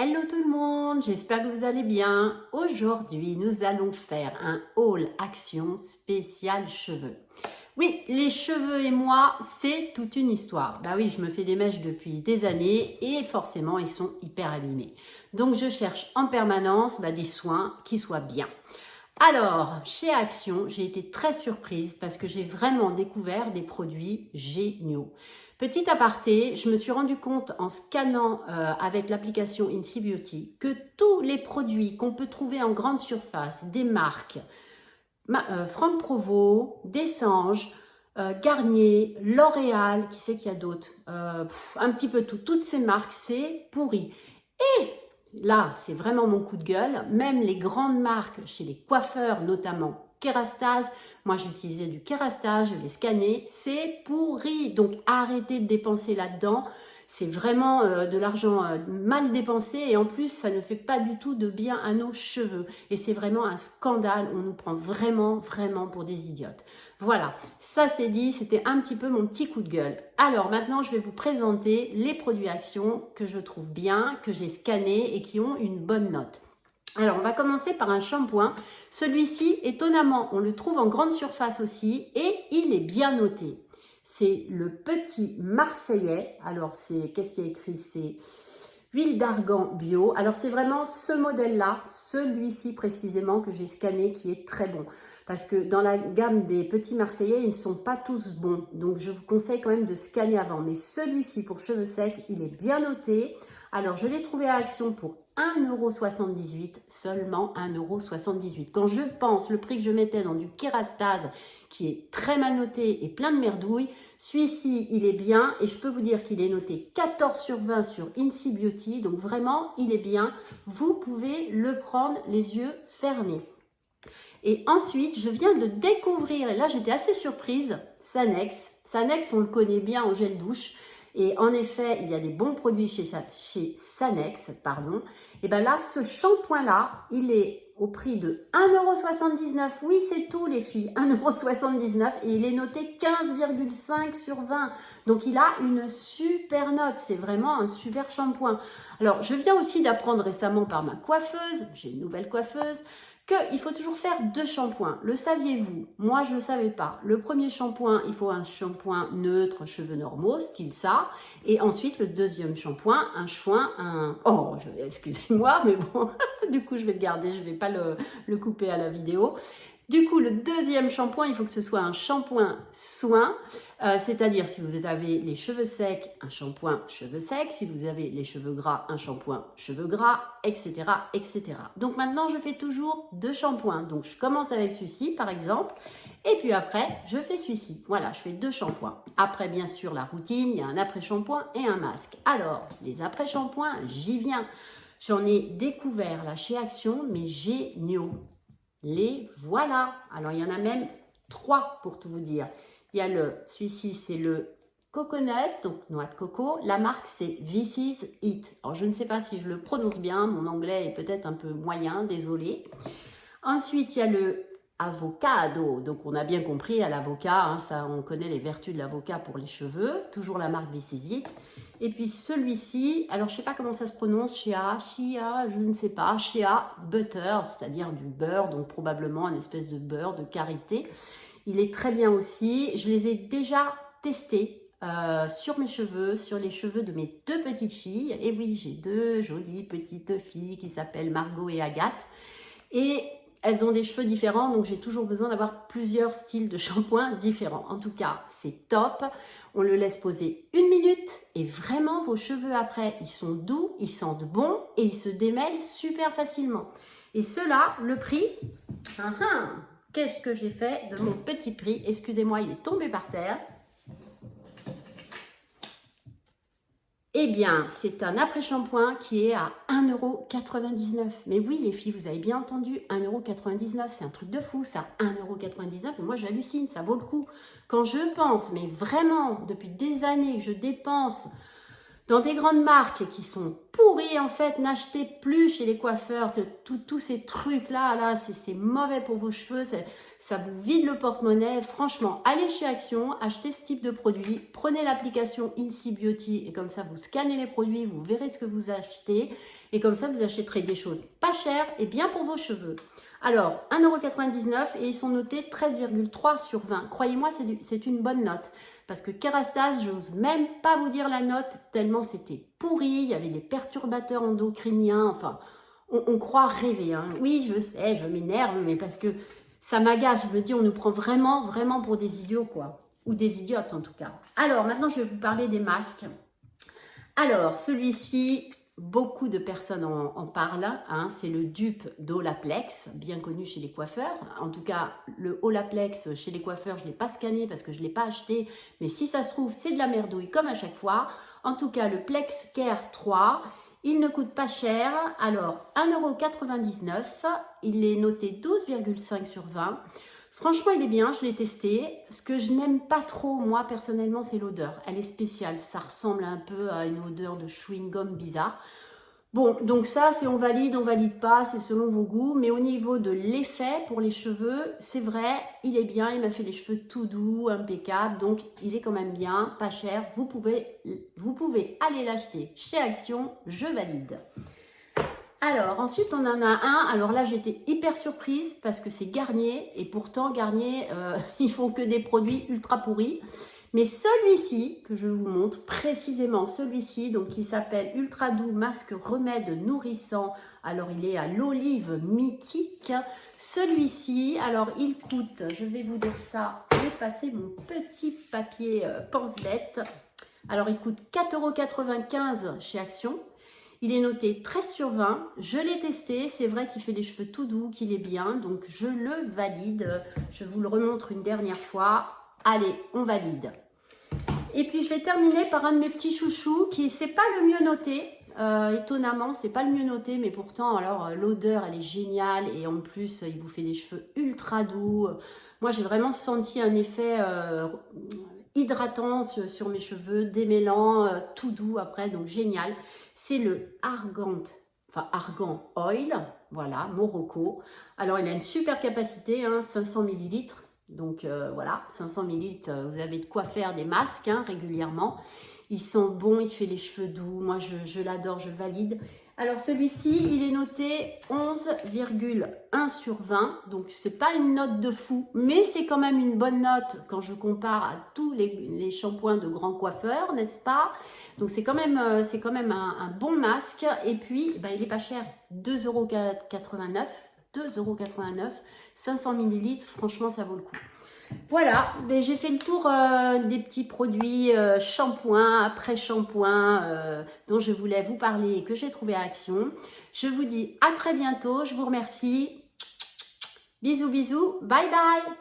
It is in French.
Hello tout le monde, j'espère que vous allez bien. Aujourd'hui, nous allons faire un haul action spécial cheveux. Oui, les cheveux et moi, c'est toute une histoire. Bah oui, je me fais des mèches depuis des années et forcément, ils sont hyper abîmés. Donc, je cherche en permanence des soins qui soient bien. Alors, chez Action, j'ai été très surprise parce que j'ai vraiment découvert des produits géniaux. Petit aparté, je me suis rendu compte en scannant avec l'application Incy Beauty que tous les produits qu'on peut trouver en grande surface, des marques, Franck Provost, Dessange, Garnier, L'Oréal, qui sait qu'il y a d'autres, un petit peu tout, toutes ces marques, c'est pourri. Et là, c'est vraiment mon coup de gueule. Même les grandes marques, chez les coiffeurs notamment, Kérastase, moi j'utilisais du Kérastase, je l'ai scanné, c'est pourri. Donc arrêtez de dépenser là-dedans. C'est vraiment de l'argent mal dépensé et en plus, ça ne fait pas du tout de bien à nos cheveux. Et c'est vraiment un scandale. On nous prend vraiment, vraiment pour des idiotes. Voilà, ça c'est dit, c'était un petit peu mon petit coup de gueule. Alors maintenant, je vais vous présenter les produits Action que je trouve bien, que j'ai scannés et qui ont une bonne note. Alors, on va commencer par un shampoing. Celui-ci, étonnamment, on le trouve en grande surface aussi et il est bien noté. C'est le Petit Marseillais. Alors, qu'est-ce qui est écrit? C'est huile d'argan bio. Alors, c'est vraiment ce modèle-là, celui-ci précisément que j'ai scanné qui est très bon. Parce que dans la gamme des Petits Marseillais, ils ne sont pas tous bons. Donc, je vous conseille quand même de scanner avant. Mais celui-ci, pour cheveux secs, il est bien noté. Alors, je l'ai trouvé à Action pour 1,78 €, seulement 1,78 €. Quand je pense le prix que je mettais dans du Kérastase, qui est très mal noté et plein de merdouilles, celui-ci, il est bien et je peux vous dire qu'il est noté 14 sur 20 sur Incy Beauty. Donc vraiment, il est bien. Vous pouvez le prendre les yeux fermés. Et ensuite, je viens de découvrir, et là j'étais assez surprise, Sanex. Sanex, on le connaît bien en gel douche. Et en effet, il y a des bons produits chez Sanex, pardon. Et bien là, ce shampoing-là, il est au prix de 1,79 €. Oui, c'est tout les filles, 1,79 € et il est noté 15,5 sur 20. Donc, il a une super note. C'est vraiment un super shampoing. Alors, je viens aussi d'apprendre récemment par ma coiffeuse, j'ai une nouvelle coiffeuse, qu'il faut toujours faire 2 shampoings. Le saviez-vous? Moi, je ne le savais pas. Le premier shampoing, il faut un shampoing neutre, cheveux normaux, style ça. Et ensuite, le deuxième shampoing, Oh, excusez-moi, mais bon, du coup, je vais le garder, je ne vais pas le couper à la vidéo. Du coup, le deuxième shampoing, il faut que ce soit un shampoing soin, c'est-à-dire si vous avez les cheveux secs, un shampoing cheveux secs, si vous avez les cheveux gras, un shampoing cheveux gras, etc., etc. Donc maintenant, je fais toujours 2 shampoings. Donc je commence avec celui-ci, par exemple, et puis après, je fais celui-ci. Voilà, je fais 2 shampoings. Après, bien sûr, la routine, il y a un après-shampoing et un masque. Alors, les après-shampoings, j'y viens. J'en ai découvert là chez Action, mais géniaux. Les voilà. Alors, il y en a même 3 pour tout vous dire. Il y a celui-ci, c'est le coconut, donc noix de coco. La marque, c'est This Is It. Alors, je ne sais pas si je le prononce bien. Mon anglais est peut-être un peu moyen, désolé. Ensuite, il y a le avocado. Donc, on a bien compris à l'avocat. Hein, ça, on connaît les vertus de l'avocat pour les cheveux. Toujours la marque This Is It. Et puis celui-ci, alors je ne sais pas comment ça se prononce, Shea, je ne sais pas, Shea Butter, c'est-à-dire du beurre, donc probablement une espèce de beurre de karité. Il est très bien aussi. Je les ai déjà testés sur mes cheveux, sur les cheveux de mes 2 petites filles. Et oui, j'ai 2 jolies petites filles qui s'appellent Margot et Agathe. Et elles ont des cheveux différents, donc j'ai toujours besoin d'avoir plusieurs styles de shampoing différents. En tout cas, c'est top. On le laisse poser 1 minute et vraiment, vos cheveux après, ils sont doux, ils sentent bon et ils se démêlent super facilement. Et cela, le prix, qu'est-ce que j'ai fait de mon petit prix? Excusez-moi, il est tombé par terre. Eh bien, c'est un après-shampoing qui est à 1,99 €. Mais oui, les filles, vous avez bien entendu, 1,99 €. C'est un truc de fou, ça, 1,99 €. Moi, j'hallucine, ça vaut le coup. Quand je pense, mais vraiment, depuis des années que je dépense dans des grandes marques qui sont pourries en fait. N'achetez plus chez les coiffeurs tous ces trucs-là, c'est mauvais pour vos cheveux, ça vous vide le porte-monnaie. Franchement, allez chez Action, achetez ce type de produit, prenez l'application INSEE Beauty et comme ça vous scannez les produits, vous verrez ce que vous achetez et comme ça vous achèterez des choses pas chères et bien pour vos cheveux. Alors, 1,99 € et ils sont notés 13,3 sur 20. Croyez-moi, c'est une bonne note. Parce que Kerastase, j'ose même pas vous dire la note, tellement c'était pourri, il y avait des perturbateurs endocriniens, enfin, on croit rêver. Hein. Oui, je sais, je m'énerve, mais parce que ça m'agace, je me dis, on nous prend vraiment pour des idiots, quoi. Ou des idiotes, en tout cas. Alors, maintenant, je vais vous parler des masques. Alors, celui-ci, beaucoup de personnes en parlent, hein, c'est le dupe d'Olaplex, bien connu chez les coiffeurs. En tout cas, le Olaplex chez les coiffeurs, je ne l'ai pas scanné parce que je ne l'ai pas acheté. Mais si ça se trouve, c'est de la merdouille comme à chaque fois. En tout cas, le Plex Care 3, il ne coûte pas cher. Alors, 1,99 €, il est noté 12,5 sur 20. Franchement, il est bien, je l'ai testé. Ce que je n'aime pas trop, moi, personnellement, c'est l'odeur. Elle est spéciale, ça ressemble un peu à une odeur de chewing-gum bizarre. Bon, donc ça, c'est on valide pas, c'est selon vos goûts. Mais au niveau de l'effet pour les cheveux, c'est vrai, il est bien. Il m'a fait les cheveux tout doux, impeccables. Donc, il est quand même bien, pas cher. Vous pouvez aller l'acheter chez Action, je valide. Alors, ensuite, on en a un. Alors là, j'étais hyper surprise parce que c'est Garnier. Et pourtant, Garnier, ils font que des produits ultra pourris. Mais celui-ci, que je vous montre précisément, celui-ci, donc il s'appelle Ultra Doux Masque Remède Nourrissant. Alors, il est à l'olive mythique. Celui-ci, alors il coûte, je vais vous dire ça, je vais passer mon petit papier pense-bête. Alors, il coûte 4,95 € chez Action. Il est noté 13 sur 20. Je l'ai testé. C'est vrai qu'il fait les cheveux tout doux, qu'il est bien. Donc, je le valide. Je vous le remontre une dernière fois. Allez, on valide. Et puis, je vais terminer par un de mes petits chouchous qui, c'est pas le mieux noté. Étonnamment, c'est pas le mieux noté. Mais pourtant, alors, l'odeur, elle est géniale. Et en plus, il vous fait des cheveux ultra doux. Moi, j'ai vraiment senti un effet hydratant sur mes cheveux, démêlant, tout doux après. Donc, génial. C'est le Argan Oil, voilà, Morocco. Alors, il a une super capacité, hein, 500 ml. Donc, voilà, 500 ml, vous avez de quoi faire des masques hein, régulièrement. Il sent bon, il fait les cheveux doux. Moi, je l'adore, je valide. Alors, celui-ci, il est noté 11,1 sur 20. Donc, c'est pas une note de fou, mais c'est quand même une bonne note quand je compare à tous les shampoings de grands coiffeurs, n'est-ce pas? Donc, c'est quand même un bon masque. Et puis, ben, il est pas cher. 2,89 €. 2,89 €. 500 ml. Franchement, ça vaut le coup. Voilà, ben j'ai fait le tour des petits produits shampoing, après shampoing dont je voulais vous parler et que j'ai trouvé à Action. Je vous dis à très bientôt, je vous remercie. Bisous, bisous, bye bye.